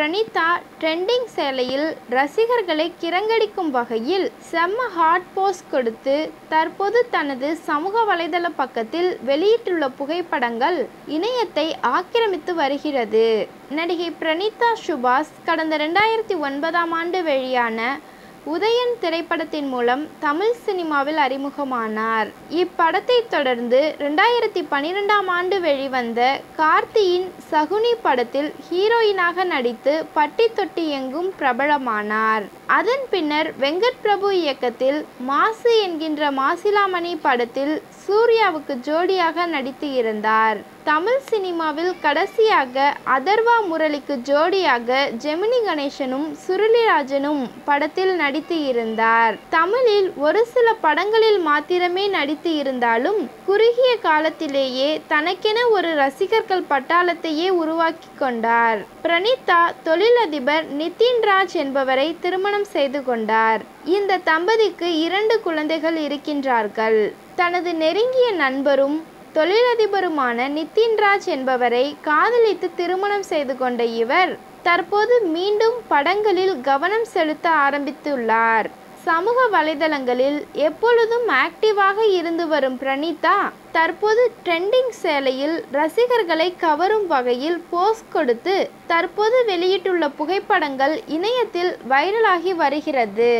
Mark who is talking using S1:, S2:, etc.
S1: Pranitha trending சேலையில் ரசிகர்களை கிறங்கடிக்கும் வகையில் செம்ம ஹாட் போஸ் கொடுத்து தற்போது தனது சமூக வலைதள பக்கத்தில் வெளியிட்டுள்ள புகைப்படங்கள் இணையத்தை ஆக்கிரமித்து வருகிறது. நடிகை பிரணீதா சுபாஷ் கடந்த 2009ஆம் ஆண்டு வெளியான உதயன் திரைப்படத்தின் மூலம் தமிழ் சினிமாவில் அறிமுகமானார். இப்படத்தை தொடர்ந்து 2012ஆம் ஆண்டு வெளிவந்த கார்த்தியின் சகுனி படத்தில் ஹீரோயினாக நடித்து பட்டி தொட்டி எங்கும் பிரபலமானார். அதன் பின்னர் வெங்கட் பிரபு இயக்கத்தில் மாசு என்கின்ற மாசிலாமணி படத்தில் சூர்யாவுக்கு ஜோடியாக நடித்து இருந்தார். தமிழ் சினிமாவில் கடைசியாக அதர்வா முரளிக்கு ஜோடியாக ஜெமினி கணேசனும் சுருளிராஜனும் படத்தில் நடித்து இருந்தார். தமிழில் ஒரு சில படங்களில் மாத்திரமே நடித்து இருந்தாலும் குறுகிய காலத்திலேயே தனக்கென ஒரு ரசிகர்கள் பட்டாளத்தையே உருவாக்கி கொண்டார். பிரணீதா தொழிலதிபர் நிதின் ராஜ் என்பவரை திருமணம் செய்து கொண்டார். இந்த தம்பதிக்கு 2 குழந்தைகள் இருக்கின்றார்கள். தனது நெருங்கிய நண்பரும் தொழிலதிபருமான நிதின் ராஜ் என்பவரை காதலித்து திருமணம் செய்து கொண்ட இவர் தற்போது மீண்டும் படங்களில் கவனம் செலுத்த ஆரம்பித்துள்ளார். சமூக வலைதளங்களில் எப்பொழுதும் ஆக்டிவாக இருந்து வரும் பிரணீதா தற்போது ட்ரெண்டிங் சேலையில் ரசிகர்களை கவரும் வகையில் போஸ் கொடுத்து தற்போது வெளியிட்டுள்ள புகைப்படங்கள் இணையத்தில் வைரலாகி வருகிறது.